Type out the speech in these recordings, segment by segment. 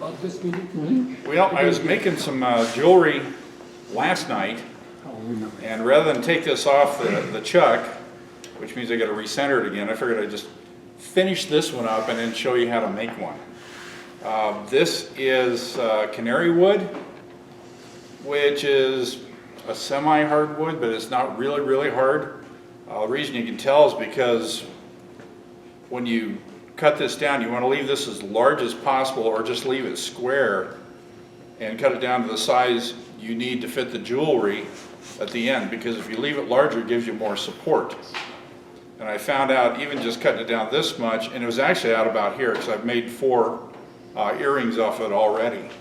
about this meeting? Well, I was making some jewelry last night, and rather than take this off the chuck, which means I got to recenter it again, I figured I'd just finish this one up and then show you how to make one. This is canary wood, which is a semi-hardwood, but it's not really, really hard. The reason you can tell is because when you cut this down, you want to leave this as large as possible, or just leave it square and cut it down to the size you need to fit the jewelry at the end, because if you leave it larger, it gives you more support. And I found out even just cutting it down this much, and it was actually out about here because I've made 4 earrings off it already,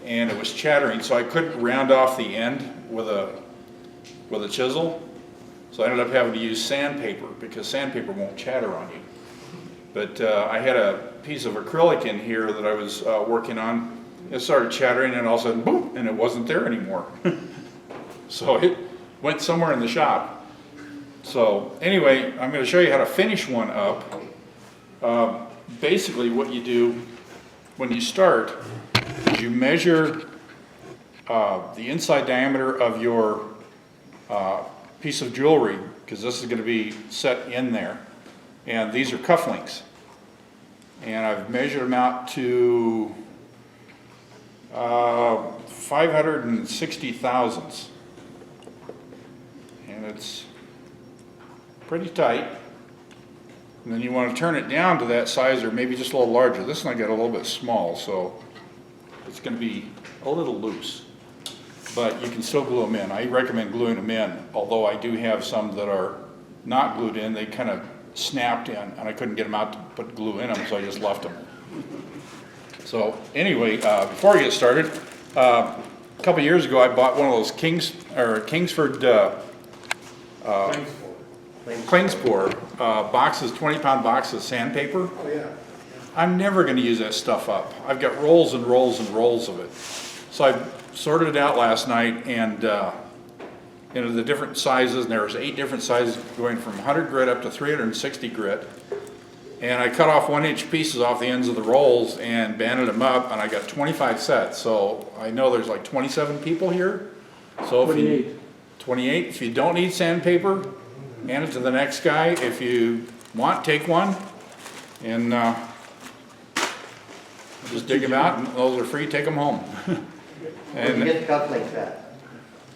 and it was chattering, so I couldn't round off the end with a chisel, so I ended up having to use sandpaper, because sandpaper won't chatter on you. But I had a piece of acrylic in here that I was working on. It started chattering, and all of a sudden, boom, and it wasn't there anymore. So it went somewhere in the shop. So anyway, I'm going to show you how to finish one up. Basically what you do when you start is you measure the inside diameter of your piece of jewelry, because this is going to be set in there. And these are cufflinks. And I've measured them out to 560 thousandths. And it's pretty tight. And then you want to turn it down to that size, or maybe just a little larger. This one I got a little bit small, so it's going to be a little loose. But you can still glue them in. I recommend gluing them in, although I do have some that are not glued in. They kind of snapped in, and I couldn't get them out to put glue in them, so I just left them. So anyway, before I get started, a couple years ago I bought one of those Kingsford Klingspor boxes, 20-pound boxes of sandpaper. Oh, yeah. I'm never going to use that stuff up. I've got rolls and rolls and rolls of it. So I sorted it out last night, and the different sizes, and there was 8 different sizes going from 100 grit up to 360 grit. And I cut off 1-inch pieces off the ends of the rolls and banded them up, and I got 25 sets. So I know there's like 27 people here. So 28. 28. If you don't need sandpaper, hand it to the next guy. If you want, take one, and just dig them out, and those are free. Take them home. Where do you get the cufflinks at?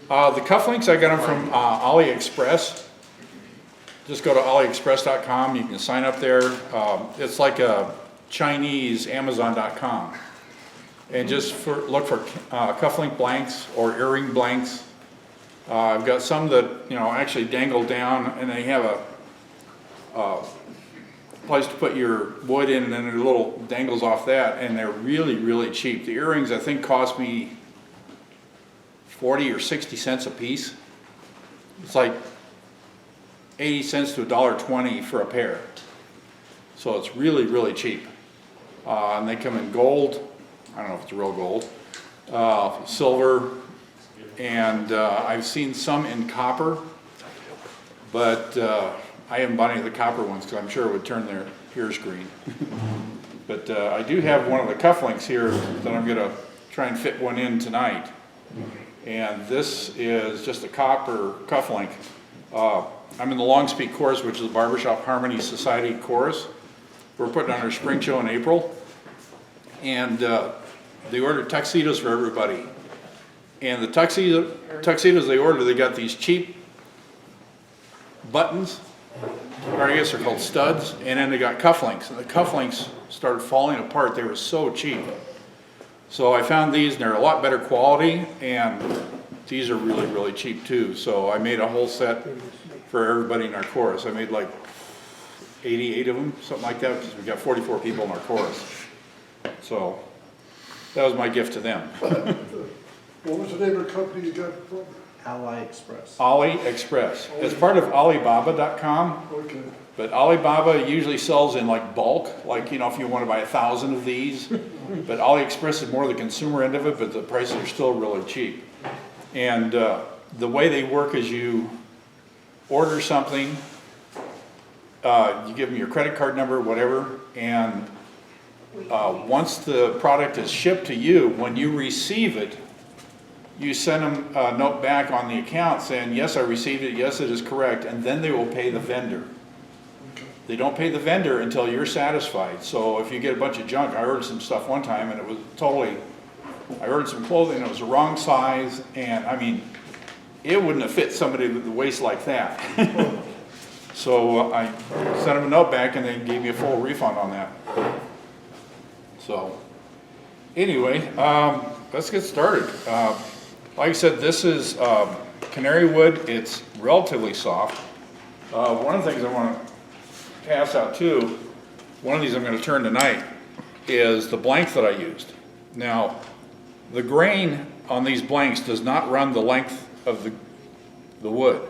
The cufflinks, I got them from AliExpress. Just go to aliexpress.com. You can sign up there. It's like a Chinese Amazon.com. And just look for cufflink blanks or earring blanks. I've got some that actually dangle down, and they have a place to put your wood in, and then there's little dangles off that, and they're really, really cheap. The earrings I think cost me 40 or 60 cents a piece. It's like 80 cents to $1.20 for a pair. So it's really, really cheap. And they come in gold. I don't know if it's real gold. Silver. And I've seen some in copper. But I haven't bought any of the copper ones because I'm sure it would turn their ears green. But I do have one of the cufflinks here that I'm going to try and fit one in tonight. And this is just a copper cufflink. I'm in the Long Speak chorus, which is the Barbershop Harmony Society chorus. We're putting on our spring show in April. And they ordered tuxedos for everybody. And the tuxedos they ordered, they got these cheap buttons, or I guess they're called studs, and then they got cufflinks. And the cufflinks started falling apart. They were so cheap. So I found these, and they're a lot better quality, and these are really, really cheap too. So I made a whole set for everybody in our chorus. I made like 88 of them, something like that, because we got 44 people in our chorus. So that was my gift to them. What was the name of the company you got it from? AliExpress. AliExpress. It's part of Alibaba.com. Okay. But Alibaba usually sells in like bulk, like if you want to buy 1,000 of these. But AliExpress is more the consumer end of it, but the prices are still really cheap. And the way they work is you order something, you give them your credit card number, whatever, and once the product is shipped to you, when you receive it, you send them a note back on the account saying, yes, I received it, yes, it is correct, and then they will pay the vendor. They don't pay the vendor until you're satisfied. So if you get a bunch of junk, I ordered some stuff one time and it was totally, I ordered some clothing and it was the wrong size, and I mean, it wouldn't have fit somebody with a waist like that. So I sent them a note back and they gave me a full refund on that. So anyway, let's get started. Like I said, this is canary wood. It's relatively soft. One of the things I want to pass out too, one of these I'm going to turn tonight, is the blank that I used. Now, the grain on these blanks does not run the length of the wood.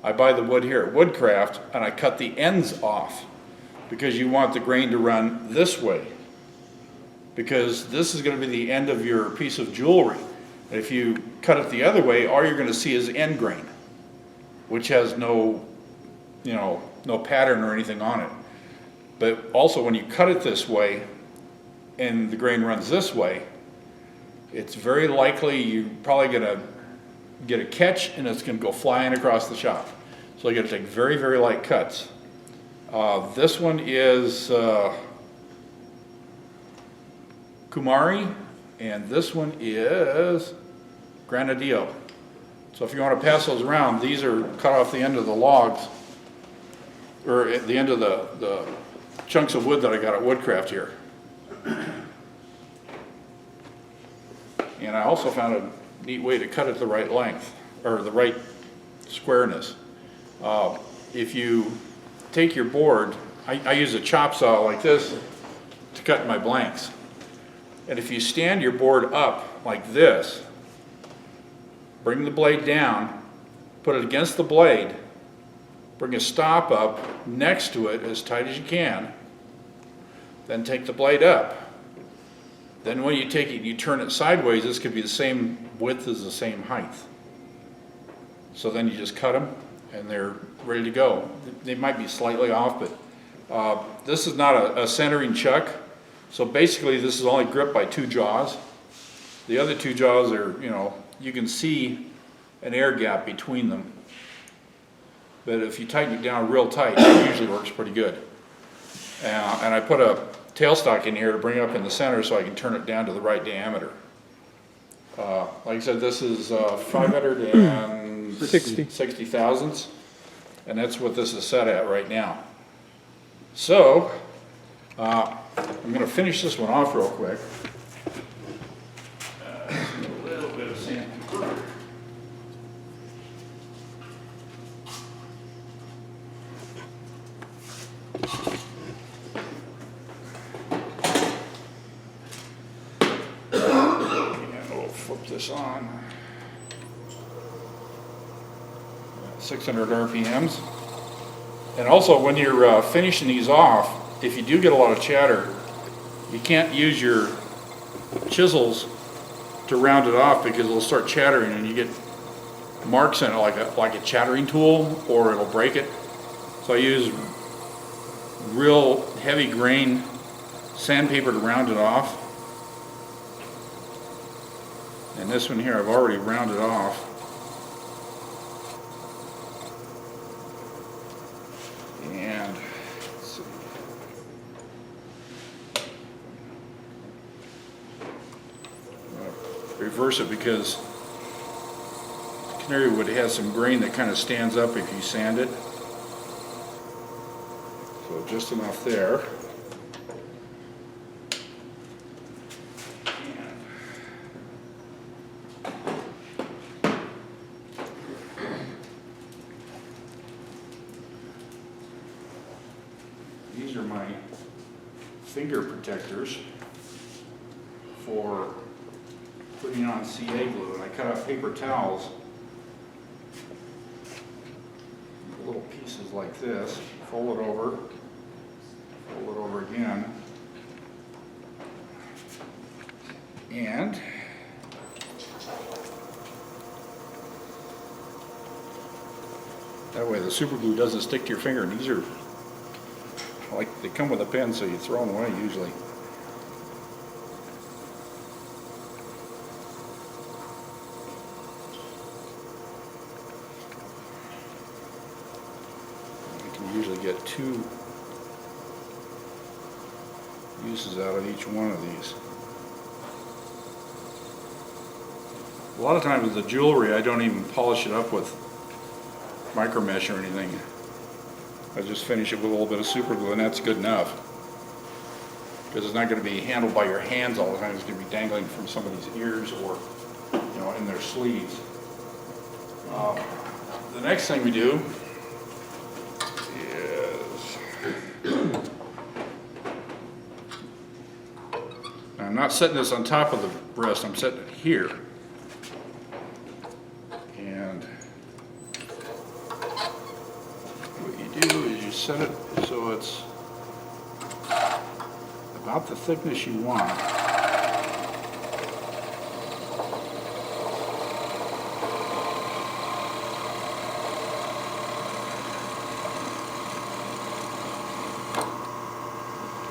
I buy the wood here at Woodcraft and I cut the ends off because you want the grain to run this way, because this is going to be the end of your piece of jewelry. If you cut it the other way, all you're going to see is end grain, which has no pattern or anything on it. But also when you cut it this way and the grain runs this way, it's very likely you're probably going to get a catch and it's going to go flying across the shop. So you got to take very, very light cuts. This one is Kumari, and this one is Granadillo. So if you want to pass those around, these are cut off the end of the logs, or at the end of the chunks of wood that I got at Woodcraft here. And I also found a neat way to cut it the right length, or the right squareness. If you take your board, I use a chop saw like this to cut my blanks. And if you stand your board up like this, bring the blade down, put it against the blade, bring a stop up next to it as tight as you can, then take the blade up. Then when you take it and you turn it sideways, this could be the same width as the same height. So then you just cut them and they're ready to go. They might be slightly off, but this is not a centering chuck. So basically this is only gripped by two jaws. The other two jaws are, you can see an air gap between them. But if you tighten it down real tight, it usually works pretty good. And I put a tailstock in here to bring it up in the center so I can turn it down to the right diameter. Like I said, this is 560 thousandths, and that's what this is set at right now. So I'm going to finish this one off real quick. A little bit of sandpaper. Flip this on. 600 RPMs. And also when you're finishing these off, if you do get a lot of chatter, you can't use your chisels to round it off because it'll start chattering and you get marks in it like a chattering tool, or it'll break it. So I use real heavy grain sandpaper to round it off. And this one here I've already rounded off. And let's see. Reverse it because canary wood has some grain that kind of stands up if you sand it. So just enough there. These are my finger protectors for putting on CA glue, and I cut out paper towels, little pieces like this, fold it over again, and that way the super glue doesn't stick to your finger. And these are like they come with a pen, so you throw them away usually. You can usually get 2 uses out of each one of these. A lot of times with the jewelry, I don't even polish it up with micro mesh or anything. I just finish it with a little bit of super glue, and that's good enough. Because it's not going to be handled by your hands all the time. It's going to be dangling from somebody's ears or, you know, in their sleeves. The next thing we do is, I'm not setting this on top of the breast, I'm setting it here. And what you do is you set it so it's about the thickness you want.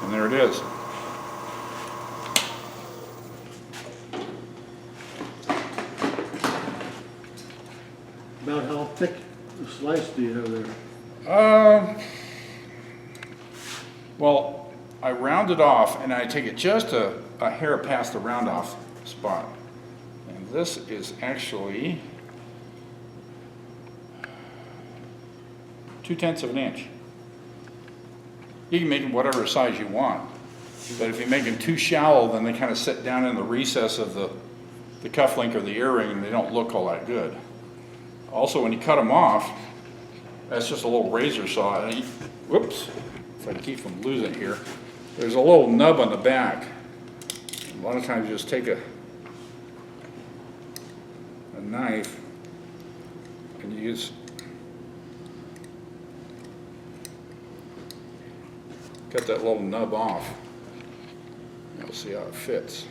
And there it is. About how thick a slice do you have there? Well, I round it off and I take it just a hair past the round off spot. And this is actually 2/10 of an inch. You can make them whatever size you want. But if you make them too shallow, then they kind of sit down in the recess of the cufflink or the earring and they don't look all that good. Also, when you cut them off, that's just a little razor saw. And whoops, if I can keep from losing it here, there's a little nub on the back. A lot of times you just take a knife and you just cut that little nub off. You'll see how it fits.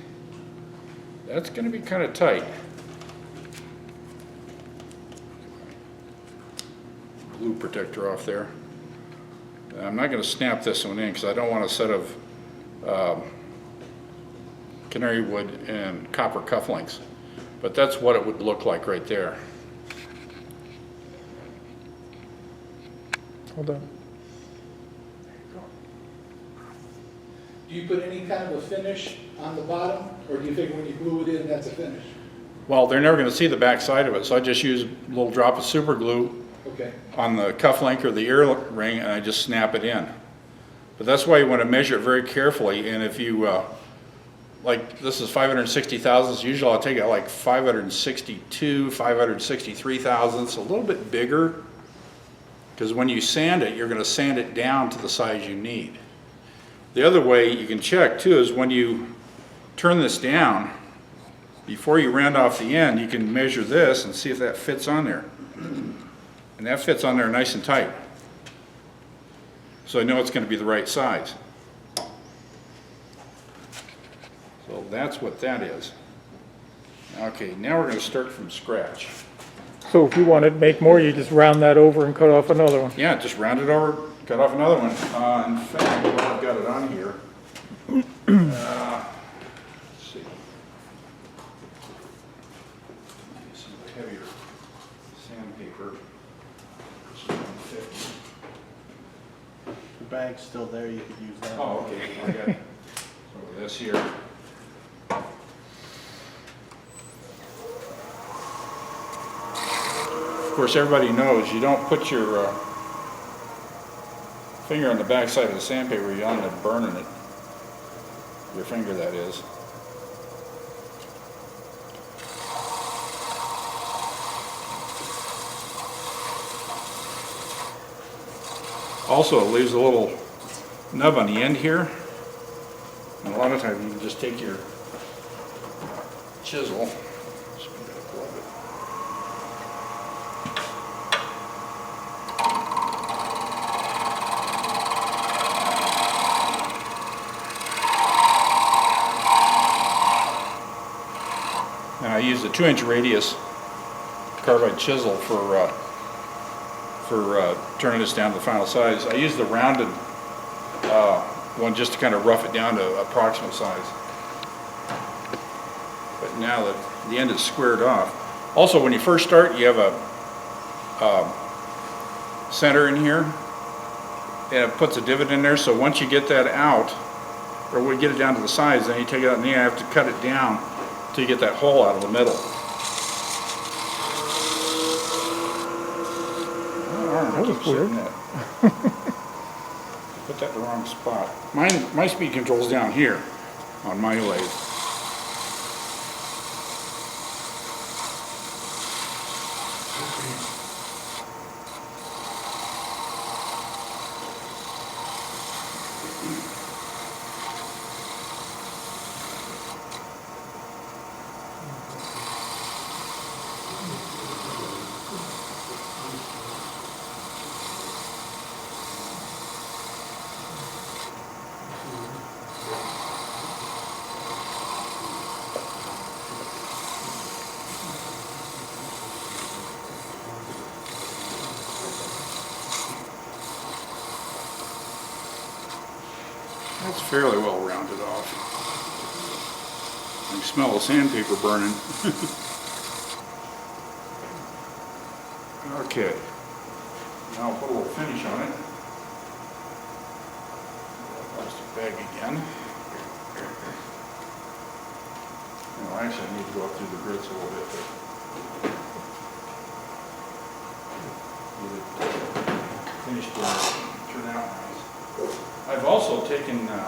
That's going to be kind of tight. Glue protector off there. I'm not going to snap this one in because I don't want a set of canary wood and copper cufflinks, but that's what it would look like right there. Hold on. Do you put any kind of a finish on the bottom, or do you figure when you glue it in, that's a finish? Well, they're never going to see the back side of it, so I just use a little drop of super glue Okay. on the cufflink or the earring, and I just snap it in. But that's why you want to measure it very carefully. And if you, like this is 560 thousandths, usually I'll take it like 562, 563 thousandths, a little bit bigger. Because when you sand it, you're going to sand it down to the size you need. The other way you can check too is when you turn this down, before you round off the end, you can measure this and see if that fits on there. And that fits on there nice and tight. So I know it's going to be the right size. So that's what that is. Okay, now we're going to start from scratch. So if you want to make more, you just round that over and cut off another one. Yeah, just round it over, cut off another one. In fact, while I've got it on here, let's see. Some heavier sandpaper. This is 150. The bag's still there, you could use that. Oh, okay. I got some of this here. Of course, everybody knows you don't put your finger on the back side of the sandpaper, you'll end up burning it. Your finger, that is. Also, it leaves a little nub on the end here. And a lot of times you can just take your chisel. And I use a 2-inch radius carbide chisel for turning this down to the final size. I use the rounded one just to kind of rough it down to approximate size. But now that the end is squared off. Also, when you first start, you have a center in here, and it puts a divot in there, so once you get that out, or we get it down to the size, then you take it out and then you have to cut it down till you get that hole out of the middle. That was weird. Put that in the wrong spot. My speed control's down here on my lathe. That's fairly well rounded off. I can smell the sandpaper burning. Okay. Now I'll put a little finish on it. Plastic bag again. No, actually I need to go up through the grits a little bit. Finish will turn out nice. I've also taken the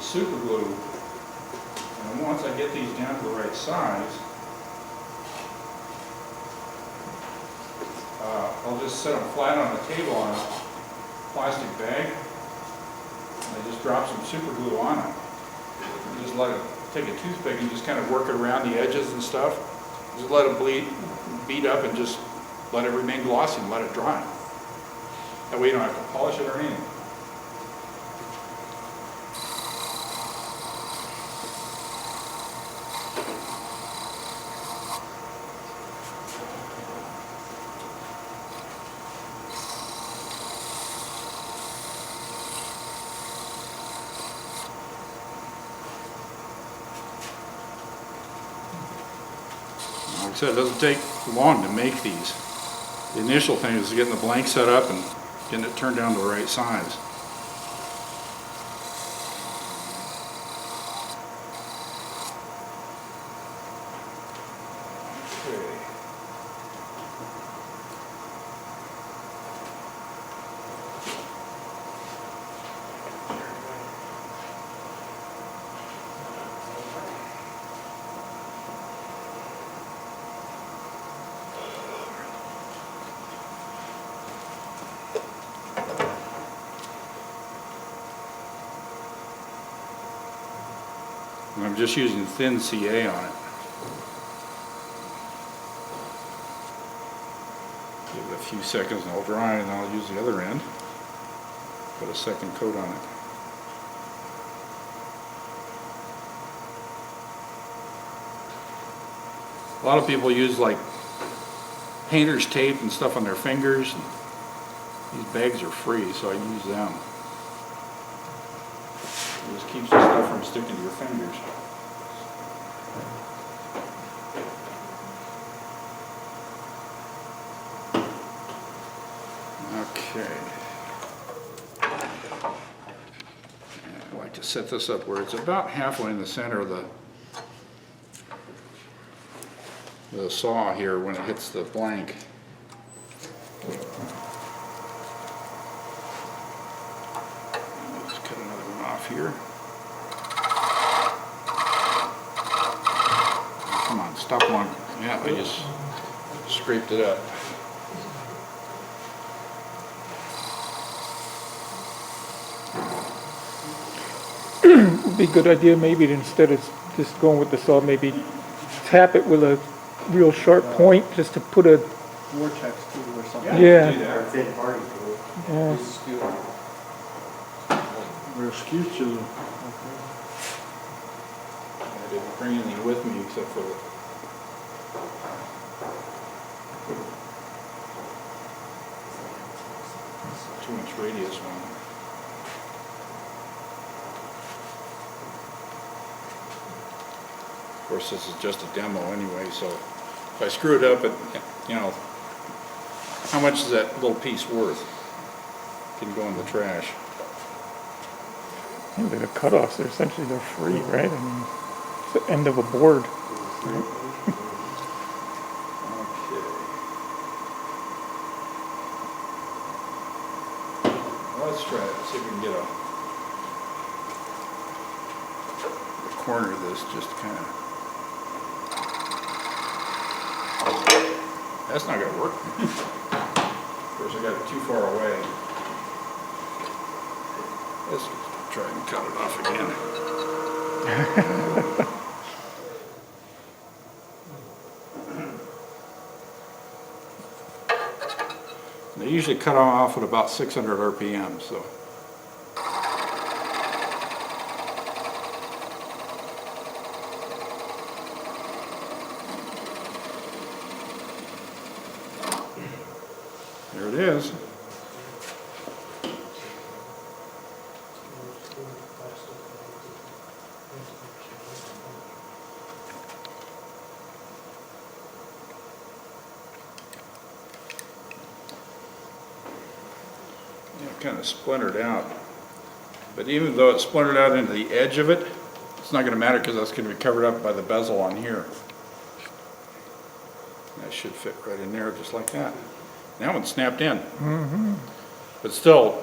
super glue, and once I get these down to the right size, I'll just set them flat on the table on a plastic bag, and I just drop some super glue on it. And just let it, take a toothpick and just kind of work it around the edges and stuff. Just let it beat up and just let it remain glossy and let it dry. That way you don't have to polish it or anything. Like I said, it doesn't take long to make these. The initial thing is getting the blank set up and getting it turned down to the right size. Okay. And I'm just using thin CA on it. Give it a few seconds and I'll dry, and then I'll use the other end. Put a second coat on it. A lot of people use like painter's tape and stuff on their fingers. These bags are free, so I use them. It just keeps the stuff from sticking to your fingers. Okay. And I like to set this up where it's about halfway in the center of the saw here when it hits the blank. Just cut another one off here. Come on, stop one. Yeah, I just scraped it up. Would be a good idea maybe to, instead of just going with the saw, maybe tap it with a real sharp point just to put a, Vortex tool or something. Yeah. Do that. Thin party tool. yeah. Or a skew tool. I didn't bring anything with me except for the 2-inch radius one. Of course, this is just a demo anyway, so if I screw it up, how much is that little piece worth? Can go in the trash. Yeah, the cutoffs, they're free, right? I mean, it's the end of a board. Right? Well, let's try it, see if we can get a corner of this just kind of. That's not going to work. Of course, I got it too far away. Let's try and cut it off again. They usually cut them off at about 600 RPM, so. There it is. Kind of splintered out, but even though it's splintered out into the edge of it, it's not going to matter because that's going to be covered up by the bezel on here. That should fit right in there just like that. That one snapped in. But still,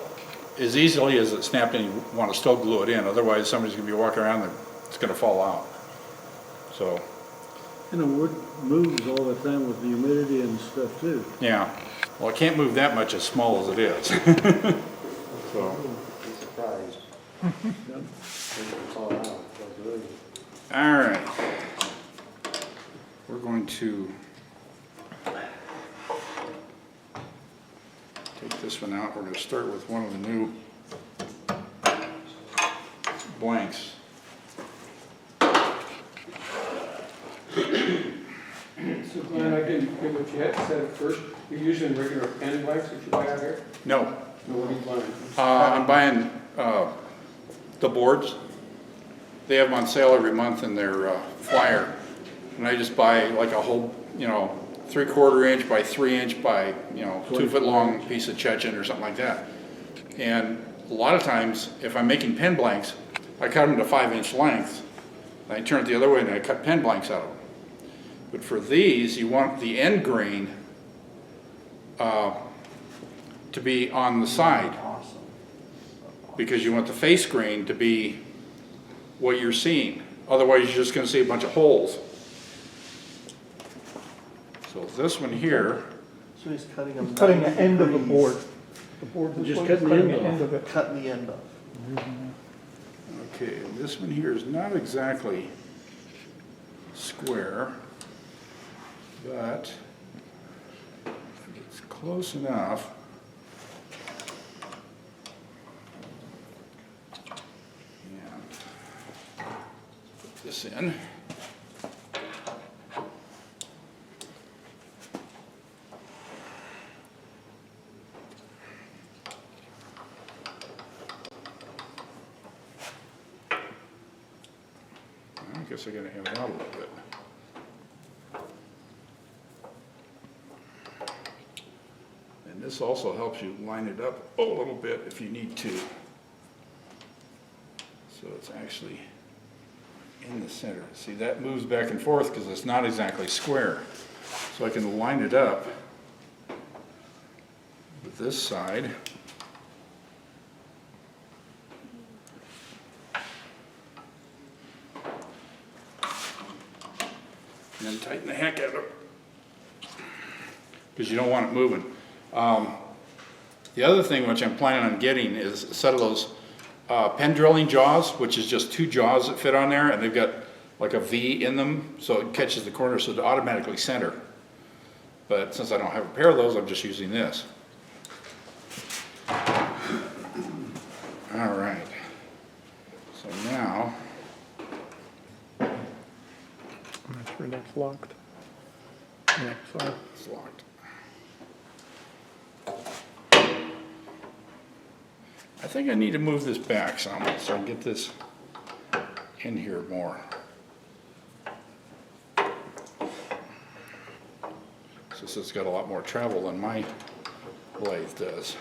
as easily as it snapped in, you want to still glue it in, otherwise somebody's going to be walking around and it's going to fall out. So, And the wood moves all the time with the humidity and stuff too. yeah, well, I can't move that much as small as it is. So. Be surprised. It's all out. All right, we're going to take this one out. We're going to start with one of the new blanks. So Glenn, I didn't hear what you had said at first. You're using regular pen blanks that you buy out here? No, No, what are you buying? I'm buying the boards. They have them on sale every month in their flyer. And I just buy like a whole, 3/4 inch by 3 inch by, 2 foot long piece of Chechen or something like that. And a lot of times, if I'm making pen blanks, I cut them to 5-inch lengths. And I turn it the other way and I cut pen blanks out of them. But for these, you want the end grain to be on the side, because you want the face grain to be what you're seeing. Otherwise, you're just going to see a bunch of holes. So this one here, So he's cutting them. Cutting the 90 end of the degrees. board. The board this Just way, cutting the end off. end of it. Cutting the end off. okay, and this one here is not exactly square, but it's close enough. And put this in. I guess I gotta have it out a little bit. And this also helps you line it up a little bit if you need to. So it's actually in the center. See, that moves back and forth because it's not exactly square. So I can line it up with this side. And then tighten the heck out of it, because you don't want it moving. The other thing which I'm planning on getting is a set of those pen drilling jaws, which is just 2 jaws that fit on there, and they've got like a V in them, so it catches the corner, so it automatically center. But since I don't have a pair of those, I'm just using this. All right. So now, I'm not sure that's locked. Yeah, sorry. it's locked. I think I need to move this back some so I can get this in here more. Since it's got a lot more travel than my lathe does.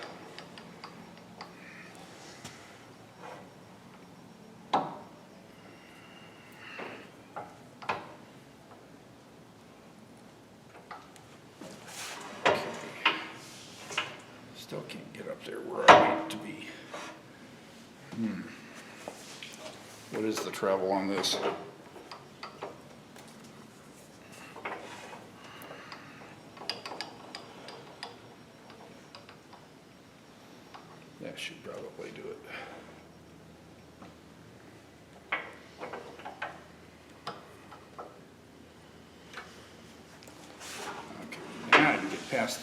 Still can't get up there where I want it to be. What is the travel on this? That should probably do it. Okay, now I can get past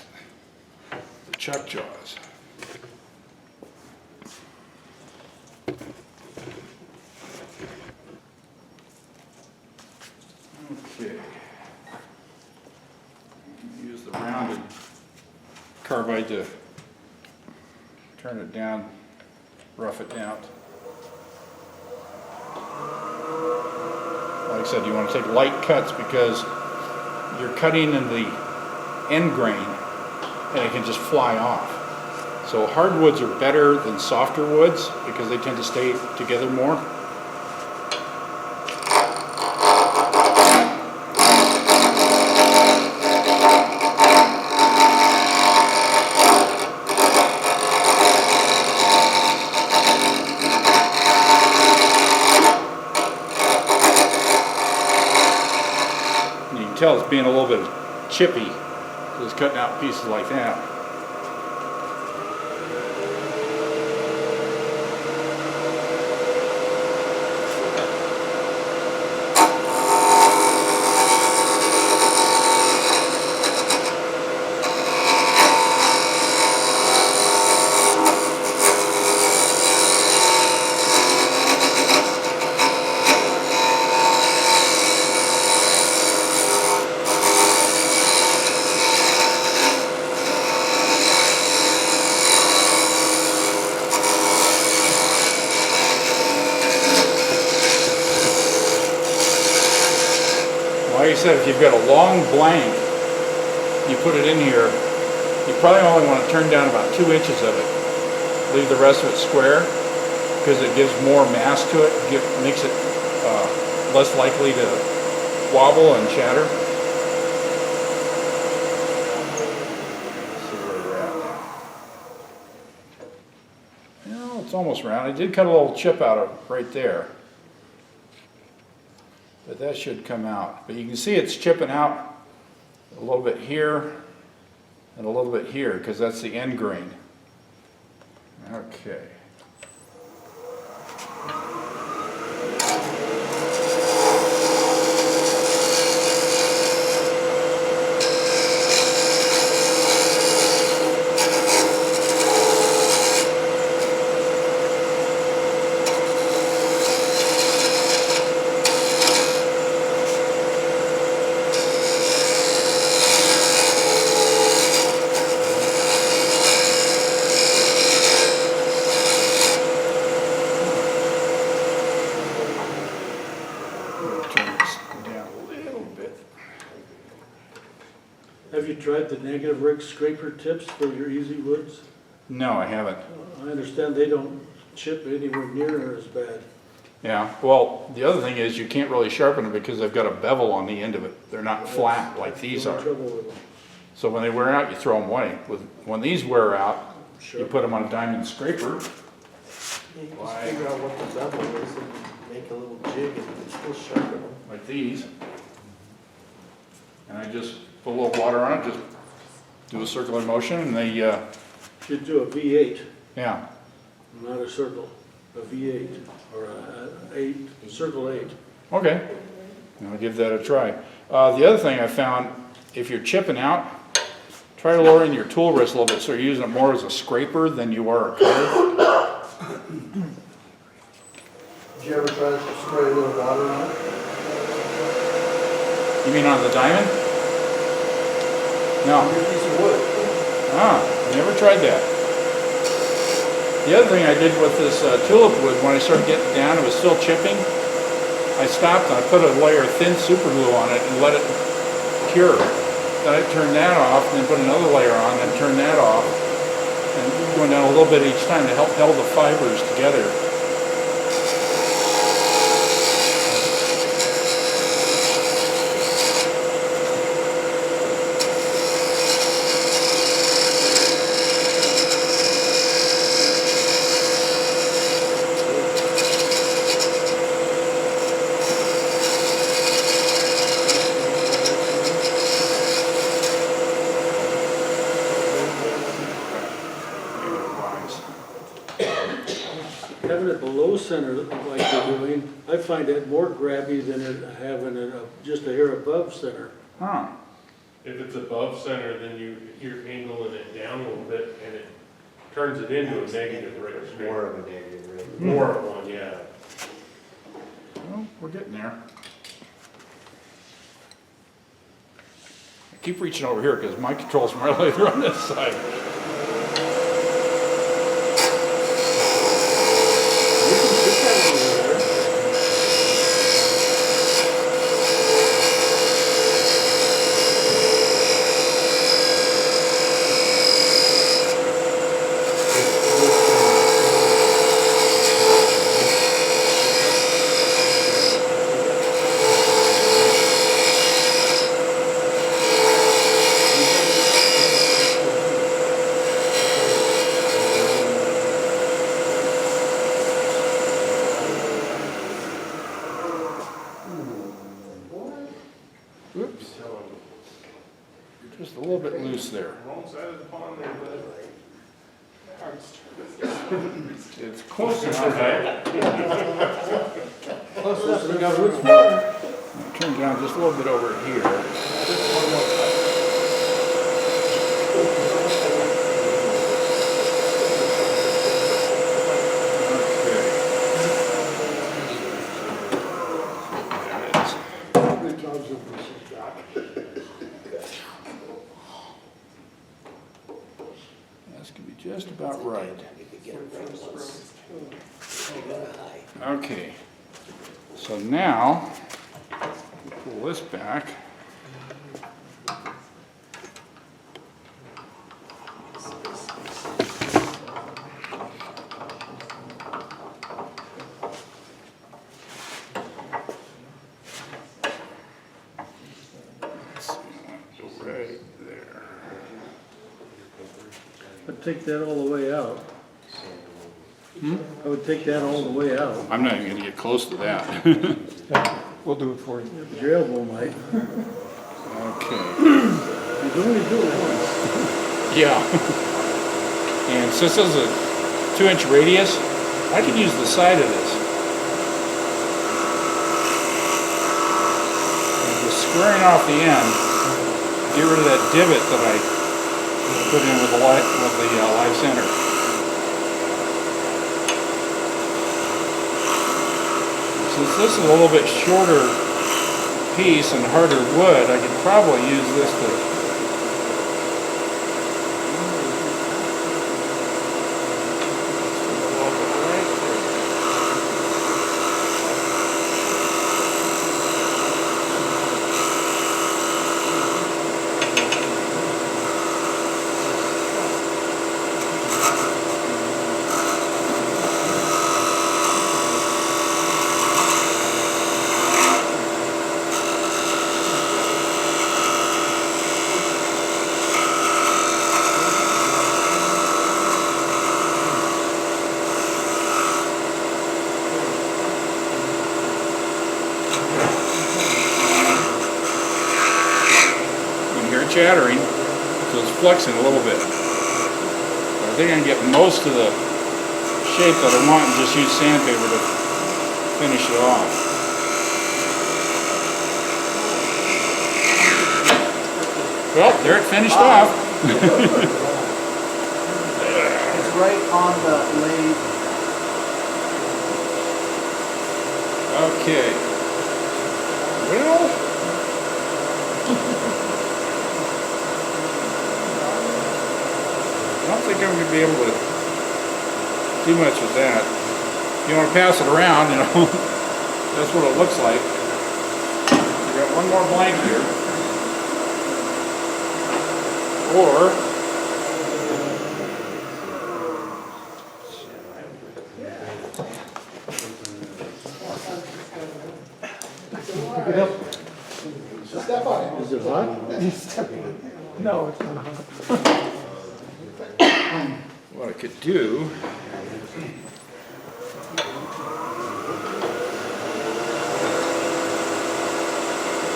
the chuck jaws. Okay. Use the rounded carbide to turn it down, rough it out. Like I said, you want to take light cuts because you're cutting in the end grain and it can just fly off. So hardwoods are better than softer woods because they tend to stay together more. Tell it's being a little bit chippy, so it's cutting out pieces like that. Like I said, if you've got a long blank, you put it in here, you probably only want to turn down about 2 inches of it. Leave the rest of it square because it gives more mass to it, makes it less likely to wobble and shatter. Let's see where we're at. No, it's almost round. I did cut a little chip out of right there. But that should come out. But you can see it's chipping out a little bit here and a little bit here because that's the end grain. Okay. Have you tried the negative rig scraper tips for your easy woods? No, I haven't. I understand they don't chip anywhere near as bad. Yeah, well, the other thing is you can't really sharpen them because they've got a bevel on the end of it. They're not flat like these No are. trouble with them. So when they wear out, you throw them away. When these wear out, you Sure. put them on a diamond scraper. Yeah, you just figure out what the bevel is and make a little jig and still sharpen them. Like these. And I just put a little water on it, just do a circular motion and they, Should do a V8, yeah. not a circle, a V8 or a circle 8. Okay, I'll give that a try. The other thing I found, if you're chipping out, try lowering your tool wrist a little bit so you're using it more as a scraper than you are a cutter. Did you ever try to spray a little water on it? You mean on the diamond? No. Your piece of wood. Ah, I never tried that. The other thing I did with this tulip wood, when I started getting down, it was still chipping. I stopped and I put a layer of thin super glue on it and let it cure. Then I turned that off and then put another layer on and turn that off. And going down a little bit each time to help held the fibers together. Having it below center like you're doing, I find it more grabby than having it just a hair above center. Huh. If it's above center, then you're angling it down a little bit and it turns it into a negative rate. More of a negative rate. More of one, yeah. Well, we're getting there. I keep reaching over here because my controls my lathe are on this side. You can put that over there. Oops. Just a little bit loose there. Wrong side of the pond there, bud. It's close enough. Turn it down just a little bit over here. That's gonna be just about right. Okay, so now, pull this back. Let's see, go right there. I'd take that all the way out. I would take that all the way out. I'm not even gonna get close to that. We'll do it for you. Your elbow might. Okay. You can only do it once. Yeah. And since this is a 2-inch radius, I could use the side of this. And just squaring off the end, get rid of that divot that I put in with the live center. Since this is a little bit shorter piece and harder wood, I could probably use this to chattering, so it's flexing a little bit. I think I can get most of the shape that I want and just use sandpaper to finish it off. Well, there it finished off. It's right on the lathe. Okay. Well, I don't think I'm going to be able to do too much with that. If you want to pass it around, you know, that's what it looks like. We got one more blank here. Or Step on it. Is it hot? No, it's not hot. what I could do,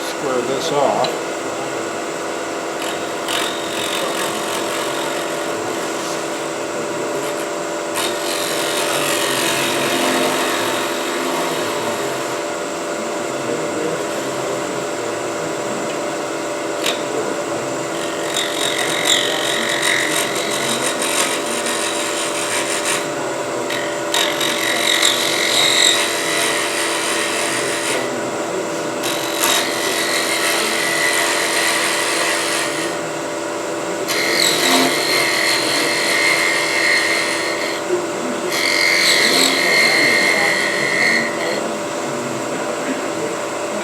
square this off.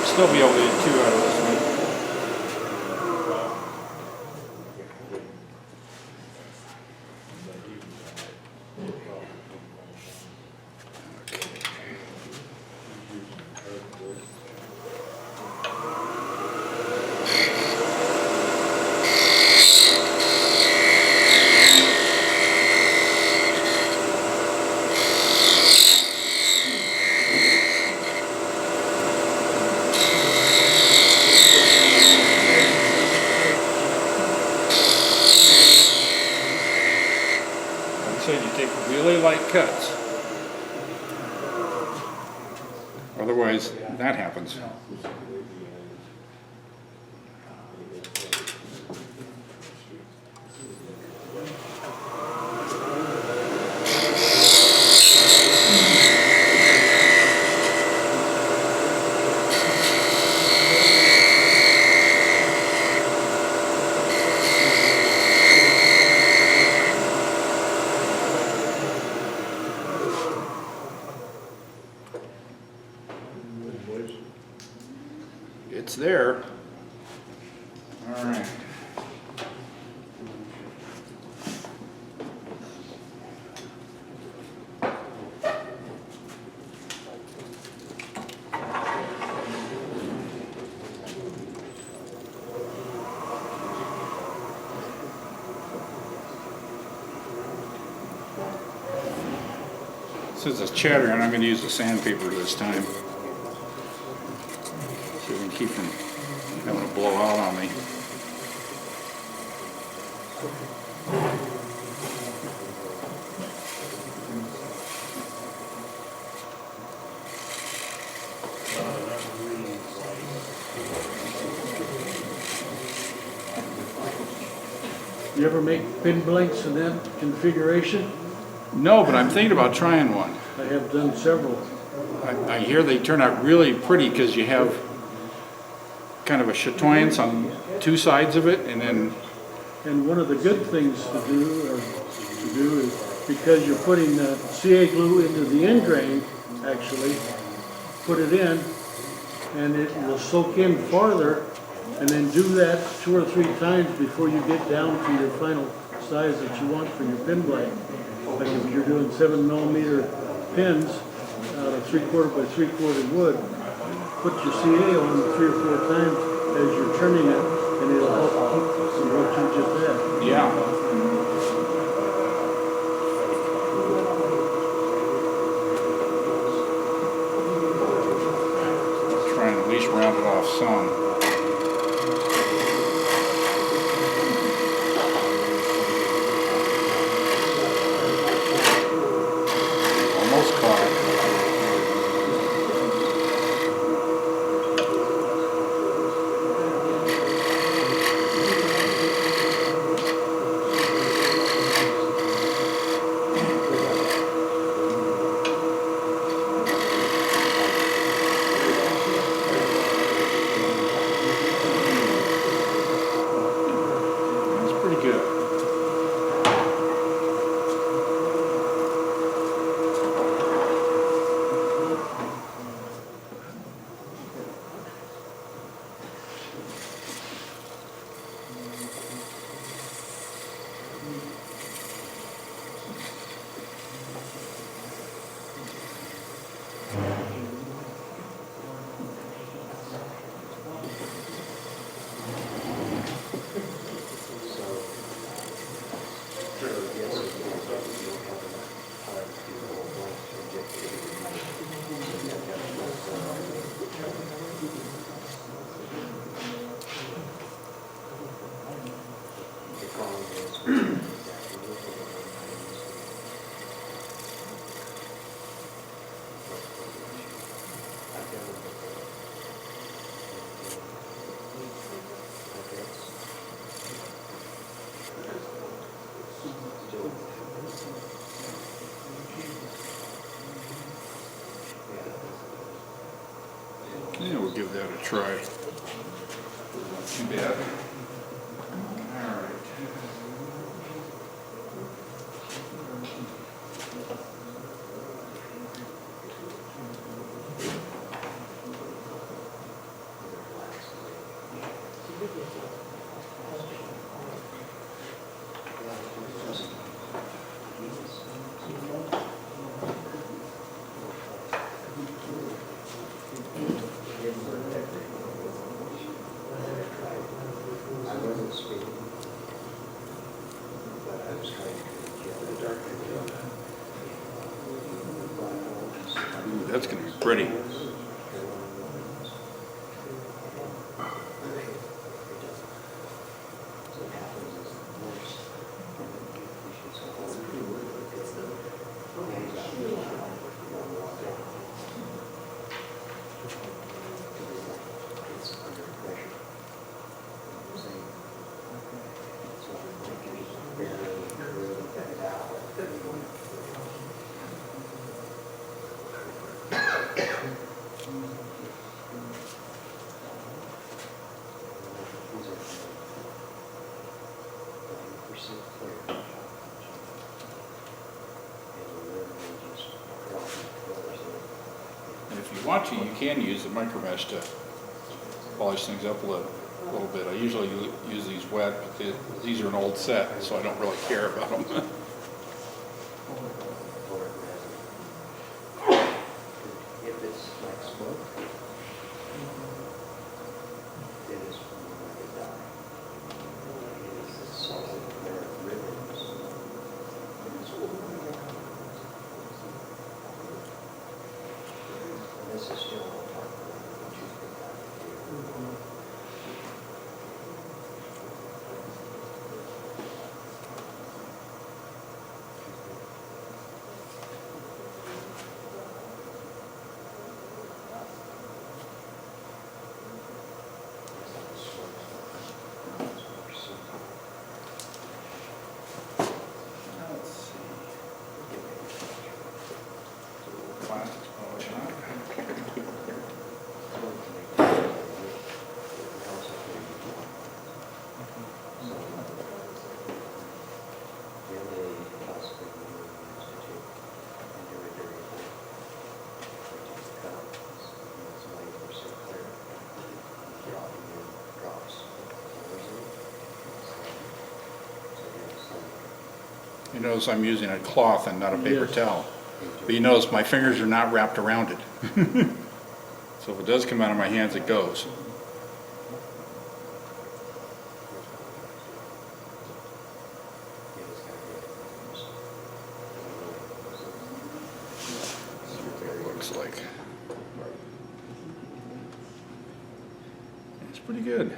Still be able to get 2 out of this one. So you take really light cuts. Otherwise, that happens. It's there. All right. Since it's chattering, I'm going to use the sandpaper this time. So we can keep from having to blow out on me. You ever make pin blanks in that configuration? No, but I'm thinking about trying one. I have done several. I hear they turn out really pretty because you have kind of a chatoyance on 2 sides of it, and then And one of the good things to do is because you're putting the CA glue into the end grain, actually, put it in, and it will soak in farther, and then do that 2 or 3 times before you get down to your final size that you want for your pin blank. Like if you're doing 7mm pins out of 3/4 by 3/4 wood, put your CA on 3 or 4 times as you're turning it, and it'll help keep what you just had. yeah. Try and at least round it off some. Almost caught it. give that a try. Not too bad. All right. Ooh, that's going to be pretty. And if you want to, you can use the micro mesh to polish things up a little bit. I usually use these wet, but these are an old set, so I don't really care about them. You notice I'm using a cloth and not a paper towel. But you notice my fingers are not wrapped around it. So if it does come out of my hands, it goes. See what that looks like. It's pretty good.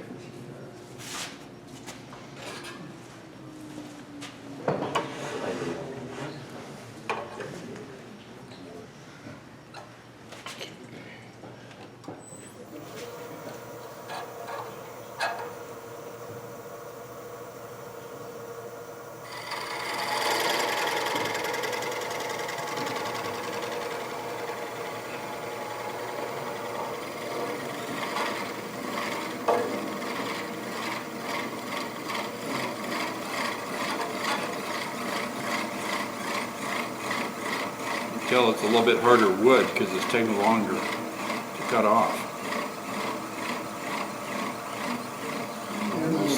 Tell it's a little bit harder wood because it's taking longer to cut off.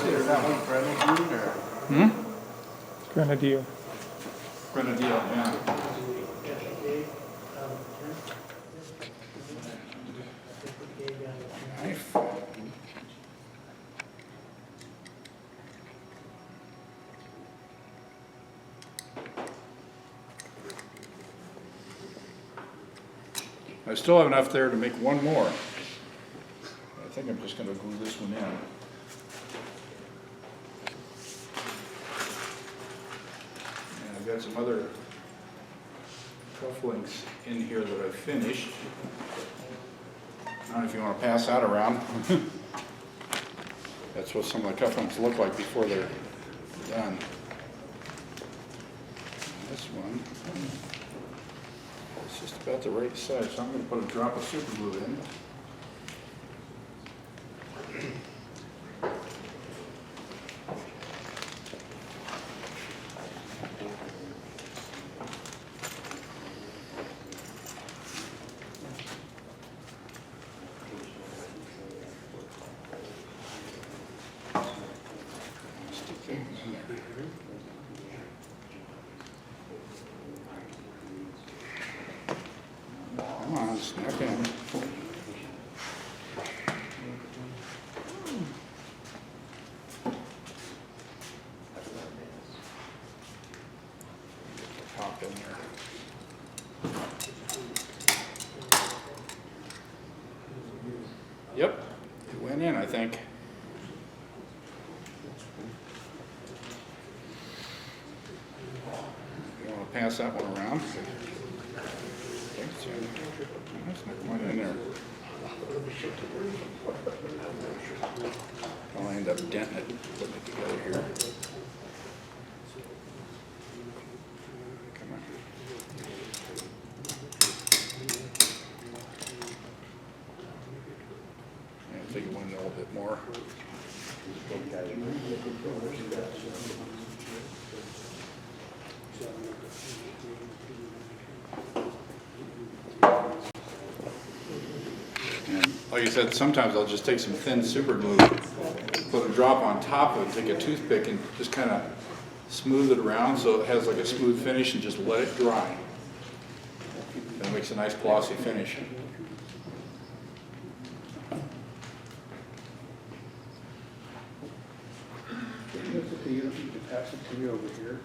Is that one grenadine or? Grenadier. Grenadier, yeah. Knife. I still have enough there to make one more. I think I'm just going to glue this one in. And I've got some other cufflinks in here that I finished. I don't know if you want to pass that around. That's what some of the cufflinks look like before they're done. This one. It's just about the right size, so I'm going to put a drop of super glue in. snap in. Pop in there. Yep, it went in, I think. You want to pass that one around? That's not quite in there. I'll end up denting it, putting it together here. Come on. Yeah, I think it went in a little bit more. And like I said, sometimes I'll just take some thin super glue, put a drop on top of it, take a toothpick and just kind of smooth it around so it has like a smooth finish and just let it dry. And it makes a nice glossy finish. That's okay, you don't need to pass it to me over here.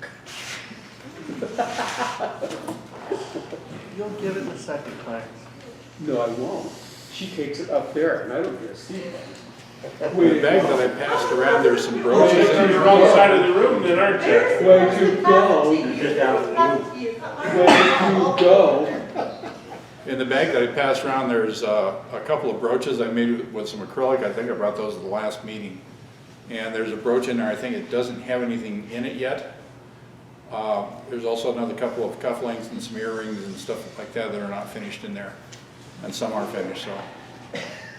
You'll get it the second time. No, I won't. She takes it up there and I don't get a seat. In the bag that I passed around, there's some brooches in You're there. wrong side of the room then, aren't you? Way to go. Way to go. In the bag that I passed around, there's a couple of brooches I made with some acrylic. I think I brought those at the last meeting. And there's a brooch in there, I think it doesn't have anything in it yet. There's also another couple of cufflinks and some earrings and stuff like that that are not finished in there. And some are finished, so.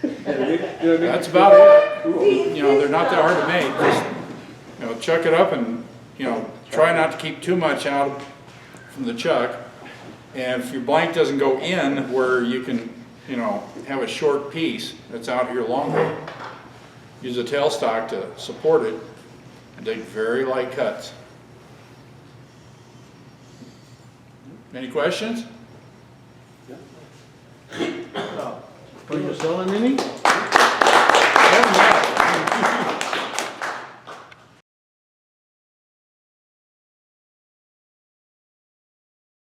That's about it. You know, they're not that hard to make. Just, you know, chuck it up and, you know, try not to keep too much out from the chuck. And if your blank doesn't go in where you can, you know, have a short piece that's out here longer, use a tailstock to support it and take very light cuts. Any questions? No. Are you selling any?